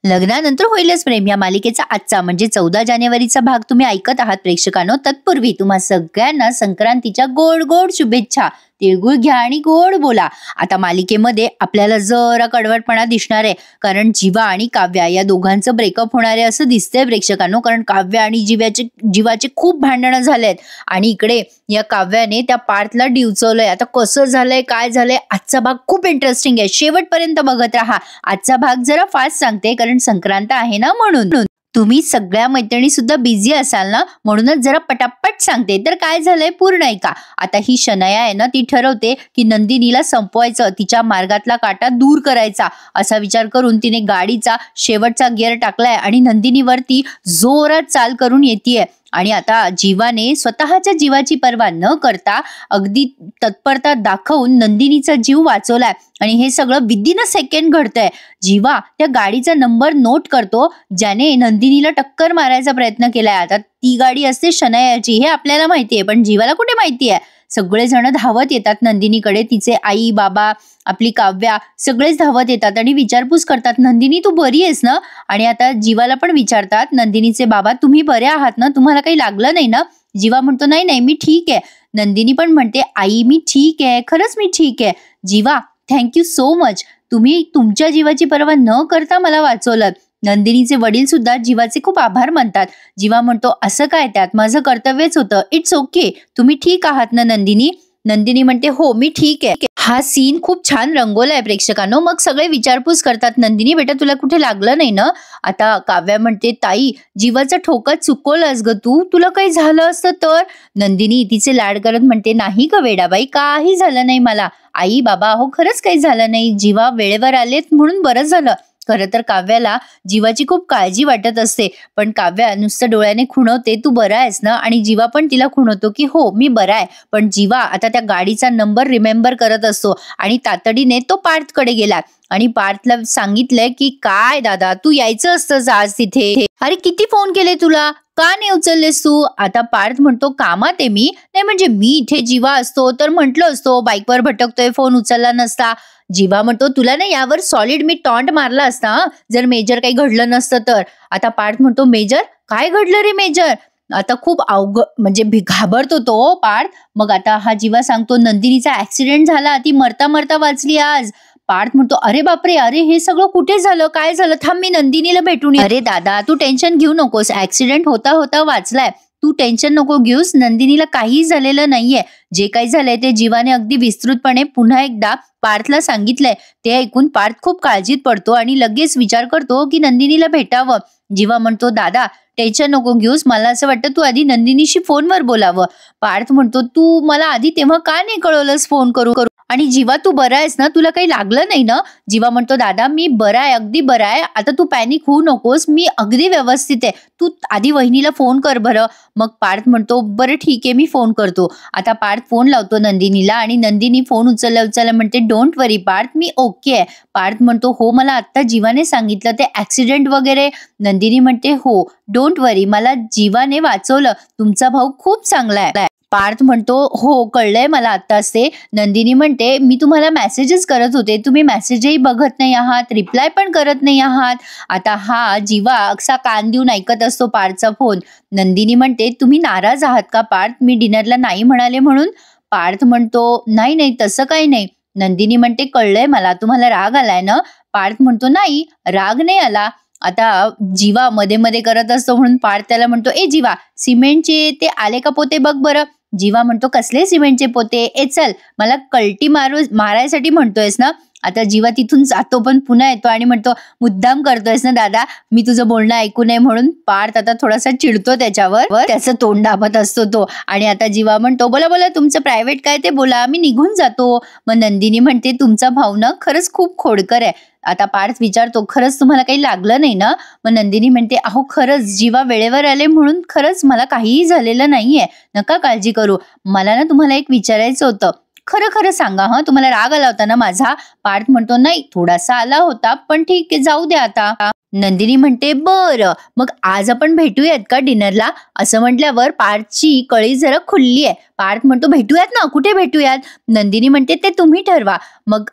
लग्नानंतर होईलच प्रेम या मालिकेचा आजचा म्हणजे 14 जानेवारीचा भाग तुम्ही ऐकत आहात प्रेक्षकांनो. तत्पूर्वी तुम्हा सगळ्यांना संक्रांतीच्या गोड गोड शुभेच्छा. तिळगुळ घ्या आणि गोड बोला. आता मालिकेमध्ये आपल्याला जरा कडवटपणा दिसणार आहे, कारण जीवा आणि काव्या या दोघांचं ब्रेकअप होणार आहे असं दिसतंय प्रेक्षकांनो. कारण काव्या आणि जीवाचे खूप भांडणं झालेत आणि इकडे या काव्याने त्या पार्थला डिवचवलंय. आता कसं झालंय, काय झालंय, आजचा भाग खूप इंटरेस्टिंग आहे. शेवटपर्यंत बघत राहा. आजचा भाग जरा फास्ट सांगते कारण संक्रांत आहे ना म्हणून. तुम्ही सगळ्या मैत्रिणी सुद्धा बिझी असाल ना, म्हणूनच जरा पटापट सांगते. तर काय झालंय पूर्ण ऐका. आता ही शनया आहे ना, ती ठरवते की नंदिनीला संपवायचं, तिच्या मार्गातला काटा दूर करायचा. असा विचार करून तिने गाडीचा शेवटचा गिअर टाकलाय आणि नंदिनीवरती जोरात चाल करून येतेय. आणि आता जीवाने स्वतःच्या जीवाची पर्वा न करता अगदी तत्परता दाखवून नंदिनीचा जीव वाचवलाय. आणि हे सगळं विदिन अ सेकंड घडतंय. जीवा त्या गाडीचा नंबर नोट करतो ज्याने नंदिनीला टक्कर मारायचा प्रयत्न केलाय. आता ती गाडी असते शनयाची हे आपल्याला माहितीये, पण जीवाला कुठे माहितीये. सगळेजण धावत येतात नंदिनीकडे. तिचे आई बाबा, आपली काव्या सगळेच धावत येतात आणि विचारपूस करतात, नंदिनी तू बरी आहेस ना. आणि आता जीवाला पण विचारतात नंदिनीचे बाबा, तुम्ही बरे आहात ना, तुम्हाला काही लागलं नाही ना. जीवा म्हणतो नाही नाही मी ठीक आहे. नंदिनी पण म्हणते आई मी ठीक आहे, खरंच मी ठीक आहे. जीवा थँक्यू सो मच, तुम्ही तुमच्या जीवाची पर्वा न करता मला वाचवलं. नंदिनीचे वडील सुद्धा जीवाचे खूप आभार मानतात. जीवा म्हणतो असं काय, त्यात माझं कर्तव्यच होतं. इट्स ओके, तुम्ही ठीक आहात ना नंदिनी. नंदिनी म्हणते हो मी ठीक आहे. हा सीन खूप छान रंगवलाय प्रेक्षकांनो. मग सगळे विचारपूस करतात, नंदिनी बेटा तुला कुठे लागलं नाही ना. आता काव्या म्हणते ताई जीवाचा ठोका चुकवलास ग तू, तुला काही झालं असतं तर. नंदिनी तिचे लाड करत म्हणते नाही ग वेडाबाई, काही झालं नाही मला. आई बाबा हो खरंच काही झालं नाही, जीवा वेळेवर आलेत म्हणून बरं झालं. खरं तर काव्याला जीवाची खूप काळजी वाटत असते, पण काव्या नुसतं डोळ्याने खुणवते तू बरा आहेस ना. आणि जीवा पण तिला खुणवतो की हो मी बरा आहे. पण जीवा आता त्या गाडीचा नंबर रिमेंबर करत असतो आणि तातडीने तो पार्थकडे गेला आणि पार्थला सांगितलंय की काय दादा तू यायचं असतं आज तिथे. अरे किती फोन केले तुला, का नाही उचललेस तू. आता पार्थ म्हणतो कामात आहे मी. नाही म्हणजे मी इथे जीवा असतो तर म्हटलं असतो बाईकवर भटकतोय फोन उचलला नसता. जीवा म्हणतो तुला नाही यावर सॉलिड मी टॉन्ट मारला असता जर मेजर काही घडलं नसतं तर. आता पार्थ म्हणतो मेजर काय घडलं रे मेजर. आता खूप म्हणजे घाबरतो तो पार्थ. मग आता हा जीवा सांगतो नंदिनीचा ऍक्सिडेंट झाला, ती मरता मरता वाचली आज. पार्थ म्हणतो अरे बापरे, अरे हे सगळं कुठे झालं, काय झालं, थांब मी नंदिनीला भेटून. अरे दादा तू टेन्शन घेऊ नकोस, ऍक्सिडेंट होता होता वाचलाय, तू टेन्शन नको घेऊस, नंदिनीला काही झालेलं नाहीये. जे काही झालंय ते जीवाने अगदी विस्तृतपणे पुन्हा एकदा पार्थला सांगितलंय. ते ऐकून पार्थ खूप काळजीत पडतो आणि लगेच विचार करतो की नंदिनीला भेटावं. जीवा म्हणतो दादा टेन्शन नको घेऊस, मला असं वाटतं तू आधी नंदिनीशी फोनवर बोलावं. पार्थ म्हणतो तू मला आधी तेव्हा का नाही कळवलंस फोन करू. आणि जीवा तू बरा आहेस ना, तुला काही लागलं नाही ना. जीवा म्हणतो दादा मी बरा आहे, अगदी बरा आहे. आता तू पॅनिक होऊ नकोस, मी अगदी व्यवस्थित आहे, तू आधी वहिनीला फोन कर बरं. मग पार्थ म्हणतो बरं ठीक आहे मी फोन करतो. आता पार्थ फोन लावतो नंदिनीला आणि नंदिनी फोन उचलला म्हणते डोंट वरी पार्थ मी ओके आहे. पार्थ म्हणतो हो मला आत्ता जीवाने सांगितलं ते ऍक्सिडेंट वगैरे. नंदिनी म्हणते हो डोंट वरी, मला जीवाने वाचवलं, तुमचा भाऊ खूप चांगला आहे. पार्थ म्हणतो हो कळलंय मला आत्ताच ते. नंदिनी म्हणते मी तुम्हाला मेसेजेस करत होते, तुम्ही मेसेजही बघत नाही आहात, रिप्लाय पण करत नाही आहात. आता हा जीवा असा कान देऊन ऐकत असतो पार्थचा फोन. नंदिनी म्हणते तुम्ही नाराज आहात का पार्थ, मी डिनरला नाही म्हणाले म्हणून. पार्थ म्हणतो नाही नाही तसं काही नाही. नंदिनी म्हणते कळलंय मला तुम्हाला राग आलाय ना. पार्थ म्हणतो नाही राग नाही आला. आता जीवा मध्ये मध्ये करत असतो म्हणून पार्थ त्याला म्हणतो ए जीवा सिमेंटचे ते आले का पोते बघ बरं. जीवा म्हणतो कसले सिमेंटचे पोते, ए चल मला कल्टी मारायसाठी म्हणतोयस ना. आता जीवा तिथून जातो पण पुन्हा येतो आणि म्हणतो मुद्दाम करतोयस ना दादा, मी तुझं बोलणं ऐकू नये म्हणून. पार्थ आता थोडासा चिडतो त्याच्यावर, त्याचं तोंड दाबत असतो तो. आणि आता जीवा म्हणतो बोला बोला तुमचं प्रायव्हेट काय ते बोला, मी निघून जातो. मग नंदिनी म्हणते तुमचा भाऊ ना खरंच खूप खोडकर आहे. आता पार्थ विचारतो खरंच तुम्हाला काही लागलं नाही ना. मग नंदिनी म्हणते अहो खरंच जीवा वेळेवर आले म्हणून खरंच मला काहीही झालेलं नाहीये, नका काळजी करू. मला ना तुम्हाला एक विचारायचं होतं, खरं खरं सांगा हा, तुम्हाला राग आला होता ना माझा. पार्थ म्हणतो नाही थोडासा आला होता पण ठीक आहे जाऊ दे आता. नंदिनी म्हणते बरं मग आज आपण भेटूयात का डिनरला. असं म्हटल्यावर पार्थची कळी जरा खुलली आहे. पार्थ म्हणतो भेटूयात ना, कुठे भेटूयात. नंदिनी म्हणते ते तुम्ही ठरवा. मग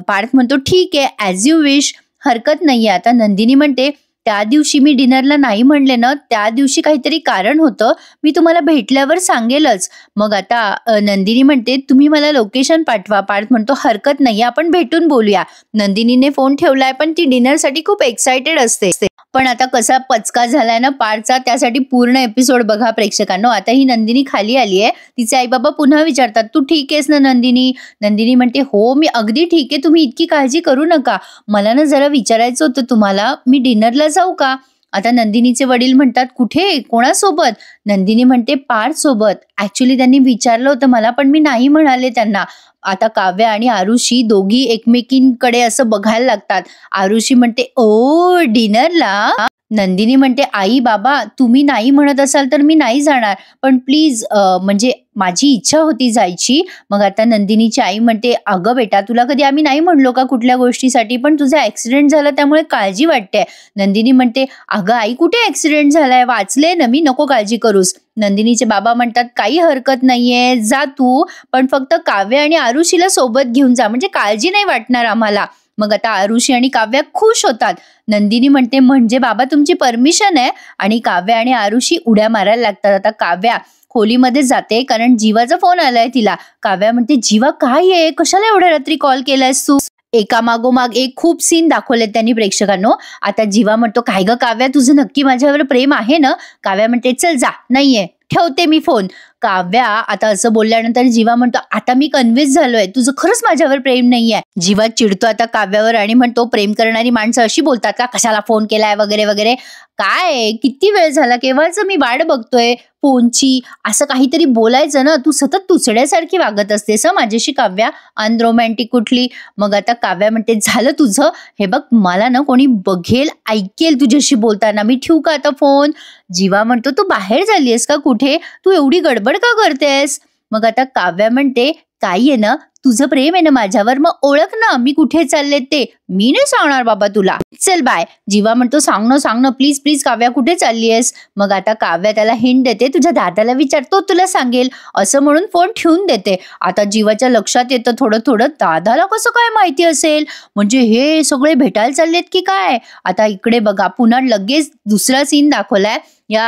पार्थ म्हणतो ठीक आहे ॲज यू विश. हरकत नाहीये. आता नंदिनी म्हणते, त्या दिवशी मी डिनरला नाही म्हणले ना, त्या दिवशी काहीतरी कारण होतं. मी तुम्हाला भेटल्यावर सांगेलच. मग आता नंदिनी म्हणते, तुम्ही मला लोकेशन पाठवा. पार्थ म्हणतो, हरकत नाही, आपण भेटून बोलूया. नंदिनीने फोन ठेवलाय, पण ती डिनरसाठी खूप एक्सायटेड असते. पण आता कसा पचका झालाय ना पार्थचा, त्यासाठी पूर्ण एपिसोड बघा प्रेक्षकांनो. आता ही नंदिनी खाली आली आहे. तिचे आई बाबा पुन्हा विचारतात, तू ठीक आहेस ना नंदिनी? नंदिनी म्हणते, हो मी अगदी ठीक आहे, तुम्ही इतकी काळजी करू नका. मला ना जरा विचारायचं होतं तुम्हाला, मी डिनरला जाऊ का? आता नंदिनीचे वडील म्हणतात, कुठे, कोणासोबत? नंदिनी म्हणते, पार्थ सोबत. ऍक्च्युली त्यांनी विचारलं होतं मला, पण मी नाही म्हणाले त्यांना. आता काव्या आणि आरुषी दोघी एकमेकींकडे असं बघायला लागतात. आरुषी म्हणते, ओ डिनरला? नंदिनी म्हणते, आई बाबा तुम्ही नाही म्हणत असाल तर मी नाही जाणार, पण प्लीज म्हणजे माझी इच्छा होती जायची. मग आता नंदिनीची आई म्हणते, अगं बेटा तुला कधी आम्ही नाही म्हणलो का कुठल्या गोष्टीसाठी, पण तुझा ऍक्सिडेंट झाला त्यामुळे काळजी वाटते. नंदिनी म्हणते, अगं आई कुठे ऍक्सिडेंट झालाय, वाचले ना मी, नको काळजी करूस. नंदिनीचे बाबा म्हणतात, काही हरकत नाहीये, जा तू, पण फक्त काव्य आणि आरुषीला सोबत घेऊन जा, म्हणजे काळजी नाही वाटणार आम्हाला. मग आता आरुषी आणि काव्या खुश होतात. नंदिनी म्हणते, म्हणजे बाबा तुमची परमिशन आहे? आणि काव्या आणि आरुषी उड्या मारायला लागतात. आता काव्या खोलीमध्ये जाते कारण जीवाचा फोन आलाय तिला. काव्या म्हणते, जीवा काय आहे, कशाला एवढ्या रात्री कॉल केलायस तू? एका मागोमाग एक खूप सीन दाखवलेत त्यांनी प्रेक्षकांनो. आता जीवा म्हणतो, काय ग काव्या, तुझं नक्की माझ्यावर प्रेम आहे ना? काव्या म्हणते, चल जा, नाहीये, ठेवते मी फोन. काव्या आता असं बोलल्यानंतर जीवा म्हणतो, आता मी कन्व्हिन्स झालोय, तुझं खरंच माझ्यावर प्रेम नाहीये. जीवा चिडतो आता काव्यावर आणि म्हणतो, प्रेम करणारी माणसं अशी बोलतात का, कशाला फोन केलाय वगैरे वगैरे. काय किती वेळ झाला, केव्हाच मी वाट बघतोय फोनची, असं काहीतरी बोलायचं ना, तू सतत तुचड्यासारखी वागत असतेस माझ्याशी काव्या, अनरोमॅन्टिक कुठली. मग आता काव्या म्हणते, झालं तुझं, हे बघ मला ना कोणी बघेल ऐकेल तुझ्याशी बोलताना, मी ठेवू का आता फोन? जीवा म्हणतो, तू बाहेर झालीयस का कुठे, तू एवढी गडबड का करतेस? मग आता काव्या म्हणते, काही आहे ना, तुझं प्रेम आहे ना माझ्यावर, मग ओळख ना, मी कुठे चालले ते. मी नाही सांगणार बाबा तुला, चल बाय. जीवा म्हणतो, सांग ना प्लीज प्लीज काव्या, कुठे चालली आहेस? मग आता काव्या त्याला हिंट देते, तुझ्या दादाला विचारतो, तुला सांगेल, असं म्हणून फोन ठेवून देते. आता जीवाच्या लक्षात येतं थोडं थोडं, दादाला कसं काय माहिती असेल, म्हणजे हे सगळे भेटायला चाललेत की काय? आता इकडे बघा पुन्हा लगेच दुसरा सीन दाखवलाय. या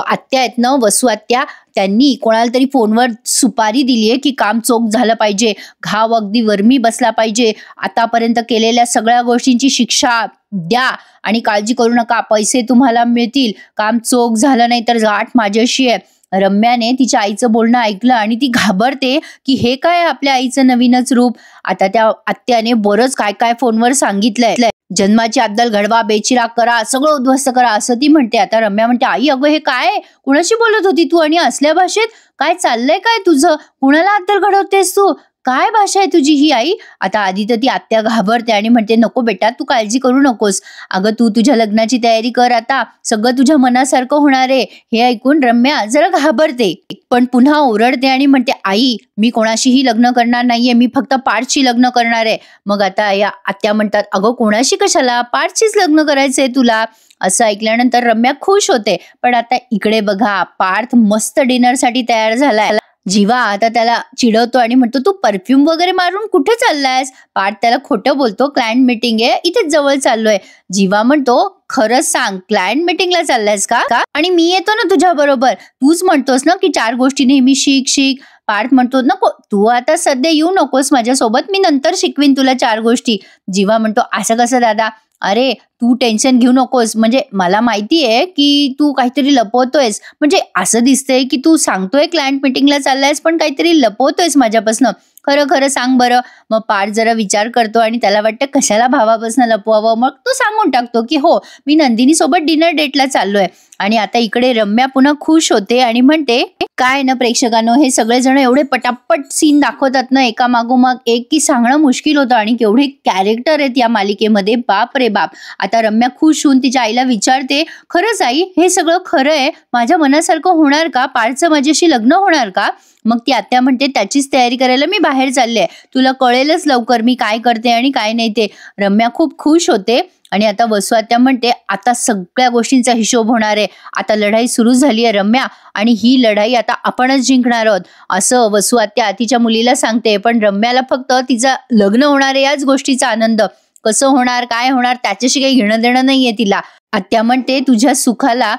आत्या आहेत ना, वसू आत्या, त्यांनी कोणाला तरी फोनवर सुपारी दिलीये की काम चोख झालं पाहिजे, घाव अगदी वर्मी बसला पाहिजे, आतापर्यंत केलेल्या सगळ्या गोष्टींची शिक्षा द्या आणि काळजी करू नका, पैसे तुम्हाला मिळतील, काम चोख झालं नाही तर गाठ माझ्याशी आहे. रम्याने तिच्या आईचं बोलणं ऐकलं आणि ती घाबरते की हे काय आपल्या आईचं नवीनच रूप. आता त्या आत्याने बरंच काय काय फोनवर सांगितलंय, जन्माची अद्दल घडवा, बेचिराग करा, सगळं उद्ध्वस्त करा, असं ती म्हणते. आता रम्या म्हणते, आई अगं हे काय, कुणाशी बोलत होती तू आणि असल्या भाषेत, काय चाललंय काय तुझं, कुणाला अद्दल घडवतेस तू, काय भाषा आहे तुझी ही आई? आता आधी तर ती आत्या घाबरते आणि म्हणते, नको बेटा तू काळजी करू नकोस, अगं तू तुझ्या लग्नाची तयारी कर, आता सगळं तुझ्या मनासारखं होणार आहे. हे ऐकून रम्या जरा घाबरते, पण पुन्हा ओरडते आणि म्हणते, आई मी कोणाशीही लग्न करणार नाहीये, मी फक्त पार्थशी लग्न करणार आहे. मग आता या आत्या म्हणतात, अगं कोणाशी कशाला, पार्थशीच लग्न करायचंय तुला. असं ऐकल्यानंतर रम्या खुश होते. पण आता इकडे बघा, पार्थ मस्त डिनरसाठी तयार झालाय. जीवा आता त्याला चिडवतो आणि म्हणतो, तू परफ्यूम वगैरे मारून कुठे चाललायस? पार्थ त्याला खोटं बोलतो, क्लायंट मीटिंग आहे, इथेच जवळ चाललोय. जीवा म्हणतो, खरंच सांग, क्लायंट मीटिंगला चाललायस का? आणि मी येतो ना तुझ्या बरोबर, तूच म्हणतोस ना की 4 गोष्टी नेहमी शिक. पार्थ म्हणतो, नको तू आता सध्या येऊ नकोस माझ्यासोबत, मी नंतर शिकवीन तुला 4 गोष्टी. जीवा म्हणतो, असं कसं दादा? अरे तू टेन्शन घेऊ नकोस, म्हणजे मला माहितीये की तू काहीतरी लपवतोयस, म्हणजे असं दिसतंय की तू सांगतोय क्लायंट मीटिंगला चाललायस पण काहीतरी लपवतोयस माझ्यापासनं, खरं खरं सांग बरं. मग पार्थ जरा विचार करतो आणि त्याला वाटतं कशाला भावापासून लपवावं, मग तो सांगून टाकतो की हो मी नंदिनी सोबत डिनर डेटला चाललोय. आणि आता इकडे रम्या पुन्हा खुश होते आणि म्हणते, काय ना प्रेक्षकांनो, हे सगळेजण एवढे पटापट सीन दाखवतात ना एका मागोमाग एक की सांगणं मुश्किल होतं, आणि केवढे कॅरेक्टर आहेत या मालिकेमध्ये, बाप रे बाप. आता रम्या खुश होऊन तिच्या आईला विचारते, खरंच आई हे सगळं खरं आहे, माझ्या मनासारखं होणार का, पार्थचं माझ्याशी लग्न होणार का? मग ती आत्या म्हणते, त्याचीच तयारी करायला मी बाहेर चालले, तुला कळेलच लवकर मी काय करते आणि काय नाही ते. रम्या खूप खुश होते. आणि आता वसू आत्या म्हणते, आता सगळ्या गोष्टींचा हिशोब होणार आहे, आता लढाई सुरू झाली आहे रम्या, आणि ही लढाई आता आपणच जिंकणार आहोत, असं वसू आत्या तिच्या मुलीला सांगते. पण रम्याला फक्त तिचं लग्न होणार आहे याच गोष्टीचा आनंद, कसं होणार काय होणार त्याच्याशी काही घेणं देणं नाहीये तिला. आत्या म्हणते तुझ्या सुखाला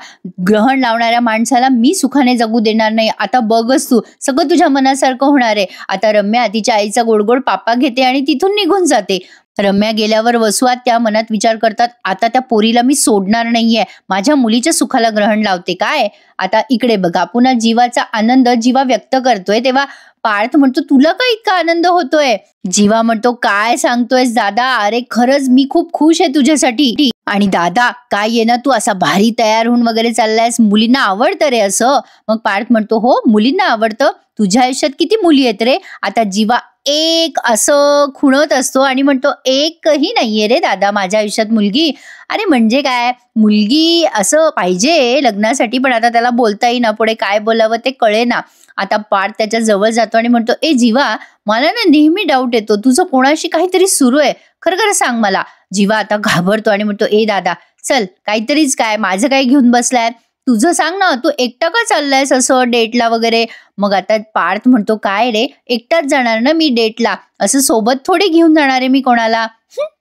ग्रहण लावणाऱ्या माणसाला मी सुखाने जगू देणार नाही. आता बघच तू सगळं तुझ्या मनासारखं होणार आहे. आता रम्या तिच्या आईचा गोडगोड पापा घेते आणि तिथून निघून जाते. रम्या गेल्यावर वसू आत्या मनात विचार करतात, आता त्या पोरीला मी सोडणार नाहीये, माझ्या मुलीच्या सुखाला ग्रहण लावते काय. आता इकडे बघा पुन्हा जीवाचा आनंद जीवा व्यक्त करतोय तेव्हा पार्थ म्हणतो तुला का इतका आनंद होतोय. जीवा म्हणतो काय सांगतोयस दादा, अरे खरंच मी खूप खुश आहे तुझ्यासाठी. आणि दादा काय ये ना तू असा भारी तयार होऊन वगैरे चाललायस, मुलींना आवडतं रे असं. मग पार्थ म्हणतो हो मुलींना आवडतं, तुझ्या आयुष्यात किती मुली आहेत रे. आता जीवा एक असं खुणत असतो आणि म्हणतो एकही नाहीये रे दादा माझ्या आयुष्यात मुलगी. अरे म्हणजे काय मुलगी असं पाहिजे लग्नासाठी, पण आता त्याला बोलता येईना, पुढे काय बोलावं ते कळेना. आता पार्थ त्याच्या जवळ जातो आणि म्हणतो ए जीवा मला ना नेहमी डाऊट येतो, तुझं कोणाशी काहीतरी सुरू आहे, खरं खरं सांग मला. जीवा आता घाबरतो आणि म्हणतो ए दादा चल काहीतरीच काय, माझं काय घेऊन बसलाय, तुझं सांग ना, तू एकटा का चाललायस असं डेटला वगैरे. मग आता पार्थ म्हणतो काय रे एकटाच जाणार ना मी डेटला, असं सोबत थोडी घेऊन जाणार आहे मी कोणाला.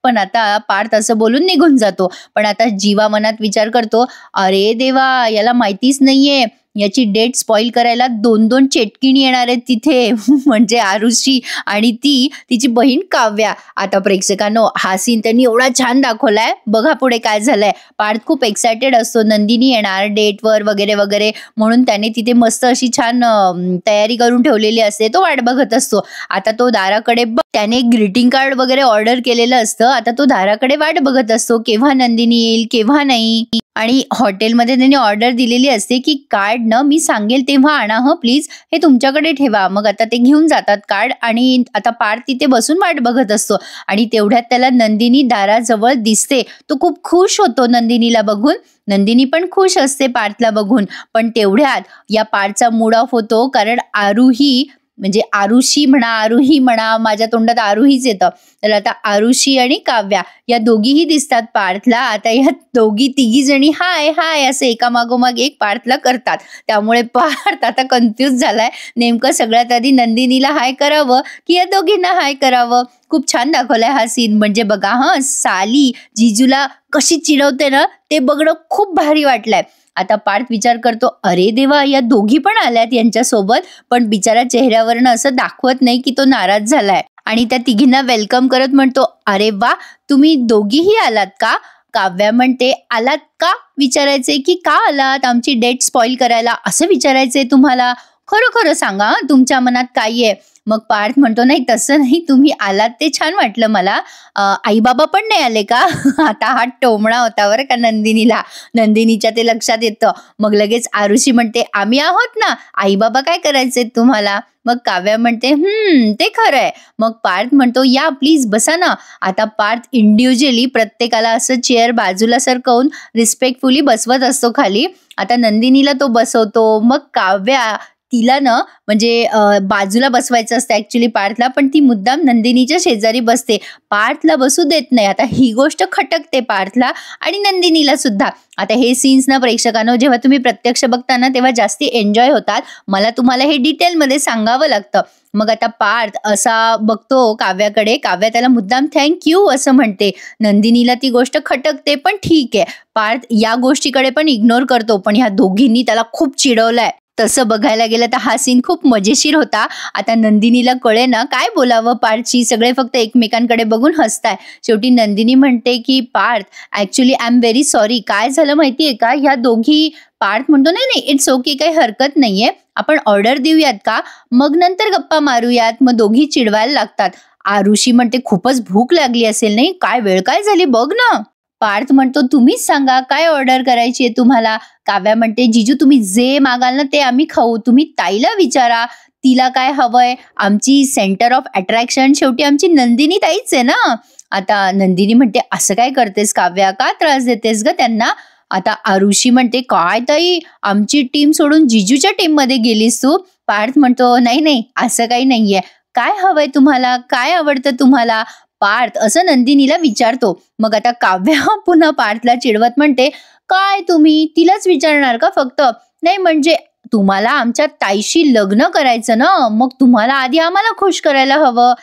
पण आता पार्थ असं बोलून निघून जातो. पण आता जीवा मनात विचार करतो अरे देवा याला माहितीच नाहीये याची डेट स्पॉइल करायला 2-2 चेटकिणी येणार आहेत तिथे म्हणजे आरुषी आणि तिची बहीण काव्या. आता प्रेक्षकांनो हा सीन त्यांनी एवढा छान दाखवलाय, बघा पुढे काय झालंय. पार्थ खूप एक्सायटेड असतो, नंदिनी येणार डेटवर वगैरे वगैरे म्हणून त्याने तिथे मस्त अशी छान तयारी करून ठेवलेली असते, तो वाट बघत असतो. आता तो दाराकडे त्याने ग्रीटिंग कार्ड वगैरे ऑर्डर केलेलं असतं, आता तो दाराकडे वाट बघत असतो केव्हा नंदिनी येईल केव्हा नाही. आणि हॉटेलमध्ये त्यांनी ऑर्डर दिलेली असते की कार्ड न मी सांगेल तेव्हा आणा ह प्लीज, हे तुमच्याकडे ठेवा. मग आता ते घेऊन जातात कार्ड आणि आता पार्थ तिथे बसून वाट बघत असतो आणि तेवढ्यात त्याला नंदिनी दाराजवळ दिसते. तो खूप खुश होतो नंदिनीला बघून, नंदिनी पण खुश असते पार्थला बघून. पण तेवढ्यात या पार्थचा मूड ऑफ होतो कारण आरुही म्हणजे आरुषी म्हणा आरुही म्हणा, माझ्या तोंडात आरुहीच येतं. तर आता आरुषी आणि काव्या या दोघीही दिसतात पार्थला. आता या दोघी तिघी जणी हाय हाय असं एकामागोमाग एक पार्थला करतात. त्यामुळे पार्थ आता कन्फ्यूज झालाय, नेमकं सगळ्यात आधी नंदिनीला हाय करावं की या दोघींना हाय करावं. खूप छान दाखवलाय हा सीन, म्हणजे बघा साली जिजूला कशी चिडवते ना ते बघणं खूप भारी वाटलंय. आता पार्थ विचार करतो अरे देवा या दोघी पण आल्यात यांच्यासोबत, पण बिचारा चेहऱ्यावरनं असं दाखवत नाही की तो नाराज झालाय. आणि त्या तिघींना वेलकम करत म्हणतो अरे वा तुम्ही दोघीही आलात का. काव्या म्हणते आलात का विचारायचे की का आलात आमची डेट स्पॉइल करायला, असं विचारायचंय तुम्हाला, खरं खरं सांगा तुमच्या मनात काय आहे. मग पार्थ म्हणतो नाही तसं नाही, तुम्ही आलात ते छान वाटलं मला, आई बाबा पण नाही आले का आता हा टोमणा होता बरं का नंदिनीच्या ते लक्षात येतं. मग लगेच आरुषी म्हणते आम्ही आहोत ना, आई बाबा काय करायचे तुम्हाला. मग काव्या म्हणते ते खरंय. मग पार्थ म्हणतो या प्लीज बसा ना. आता पार्थ इंडिव्हिज्युअली प्रत्येकाला असं चेअर बाजूला सरकवून रिस्पेक्टफुली बसवत असतो खाली. आता नंदिनीला तो बसवतो, मग काव्या तिला ना म्हणजे बाजूला बसवायचं असतं ऍक्च्युली पार्थला, पण ती मुद्दाम नंदिनीच्या शेजारी बसते, पार्थला बसू देत नाही. आता ही गोष्ट खटकते पार्थला आणि नंदिनीला सुद्धा. आता हे सीन्स ना प्रेक्षकांनो जेव्हा तुम्ही प्रत्यक्ष बघता ना तेव्हा जास्ती एन्जॉय होतात, मला तुम्हाला हे डिटेलमध्ये सांगावं लागतं. मग आता पार्थ असा बघतो काव्याकडे, काव्या त्याला मुद्दाम थँक्यू असं म्हणते, नंदिनीला ती गोष्ट खटकते पण ठीक आहे. पार्थ या गोष्टीकडे पण इग्नोर करतो, पण ह्या दोघींनी त्याला खूप चिडवलंय. तसं बघायला गेलं तर हा सीन खूप मजेशीर होता. आता नंदिनीला कळे ना काय बोलावं पार्थशी, सगळे फक्त एकमेकांकडे बघून हसताय. शेवटी नंदिनी म्हणते की Parth actually I am very sorry, काय झालं माहितीये का, ह्या दोघी. पार्थ म्हणतो नाही नाही इट्स ओके, काही हरकत नाहीये, आपण ऑर्डर देऊयात का, मग नंतर गप्पा मारूयात. मग दोघी चिडवायला लागतात. आरुषी म्हणते खूपच भूक लागली असेल नाही, काय वेळ काय झाली बघ ना. पार्थ म्हणतो तुम्हीच सांगा काय ऑर्डर करायची आहे तुम्हाला. काव्या म्हणते जिजू तुम्ही जे मागाल ना ते आम्ही खाऊ, तुम्ही ताईला विचारा तिला काय हवंय, आमची सेंटर ऑफ अट्रॅक्शन शेवटी आमची नंदिनी ताईच आहे ना. आता नंदिनी म्हणते असं काय करतेस काव्या, का त्रास देतेस ग त्यांना. आता आरुषी म्हणते काय ताई आमची टीम सोडून जिजूच्या टीम मध्ये गेलीस तू. पार्थ म्हणतो नाही नाही असं काही नाहीये, काय हवंय तुम्हाला, काय आवडतं तुम्हाला. पार्थ असं नंदिनीला विचारतो. मग आता काव्या पुन्हा पार्थला चिडवत म्हणते काय तुम्ही तिलाच विचारणार का फक्त, नाही म्हणजे तुम्हाला आमच्या ताईशी लग्न करायचं ना, मग तुम्हाला आधी आम्हाला खुश करायला हवं.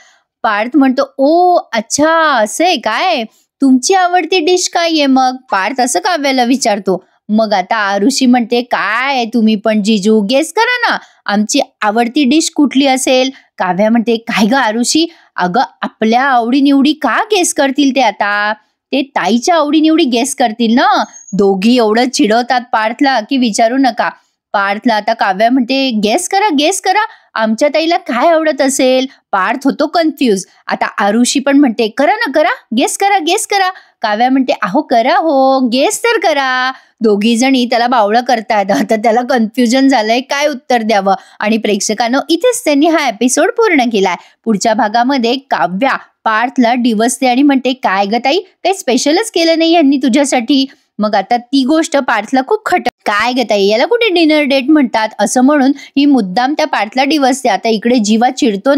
पार्थ म्हणतो, ओ अच्छा असं आहे काय, तुमची आवडती डिश काय आहे मग? पार्थ असं काव्याला विचारतो. मग आता आरुषी म्हणते, काय तुम्ही पण जीजू गेस करा ना, आमची आवडती डिश कुठली असेल? काव्या म्हणते, काय ग आरुषी, अगं आपल्या आवडीनिवडी का गेस करतील ते आता? ते ताईच्या आवडीनिवडी गेस करतील ना. दोघी एवढं चिडवतात पार्थला की विचारू नका. पार्थला आता काव्या म्हणते, गेस करा गेस करा, आमच्या ताईला काय आवडत असेल? पार्थ होतो कन्फ्यूज. आता आरुषी पण म्हणते, करा ना करा, गेस करा गेस करा. काव्या म्हणते, अहो करा हो, गेस तर करा. दोघी जणी त्याला बावळं करतायत. आता त्याला कन्फ्युजन झालंय काय उत्तर द्यावं. आणि प्रेक्षकांनो, इथेच त्यांनी हा एपिसोड पूर्ण केलाय. पुढच्या भागामध्ये काव्या पार्थला डिवसते आणि म्हणते, काय ग ताई, काही स्पेशलच केलं नाही यांनी तुझ्यासाठी. मग आता ती गोष्ट पार्थला खूप काय ग ताई, याला कुठे डिनर डेट म्हणतात असं म्हणून ही मुद्दाम त्या पार्थला डिवसते. आता इकडे जीवा चिडतो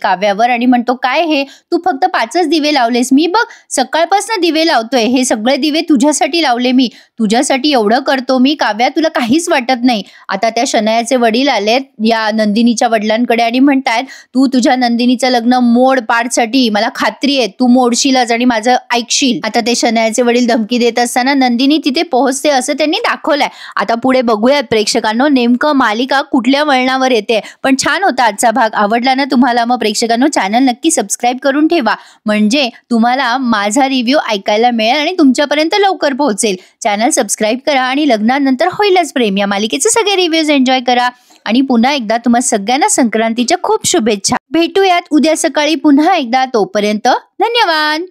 काव्यावर आणि म्हणतो, काय हे तू फक्त 5च दिवे लावलेस, मी बघ सकाळपासून दिवे लावतोय, हे सगळे दिवे तुझ्यासाठी लावले मी, तुझ्यासाठी एवढं करतो मी काव्या, तुला काहीच वाटत नाही. आता त्या शनयाचे वडील आलेत या नंदिनीच्या वडिलांकडे आणि म्हणतायत, तू तुझ्या नंदिनीचं लग्न मोड पार्थसाठी, मला खात्री आहे तू मोडशीलच आणि माझं ऐकशील. आता ते शनयाचे वडील धमकी देत असताना नंदिनी तिथे पोहोचते असं त्यांनी दाखवलंय. आता पुढे बघूयात प्रेक्षकांनो नेमकं मालिका कुठल्या वळणावर येते. पण छान होता आजचा भाग. आवडला ना तुम्हाला? मग प्रेक्षकांनो चॅनल नक्की सबस्क्राईब करून ठेवा, म्हणजे तुम्हाला माझा रिव्ह्यू ऐकायला मिळेल आणि तुमच्यापर्यंत लवकर पोहोचेल. चॅनल सबस्क्राईब करा आणि लग्नानंतर होईलच प्रेम या मालिकेचे सगळे रिव्ह्यूज एन्जॉय करा. आणि पुन्हा एकदा तुम्हा सगळ्यांना संक्रांतीच्या खूप शुभेच्छा. भेटूयात उद्या सकाळी पुन्हा एकदा. तोपर्यंत धन्यवाद.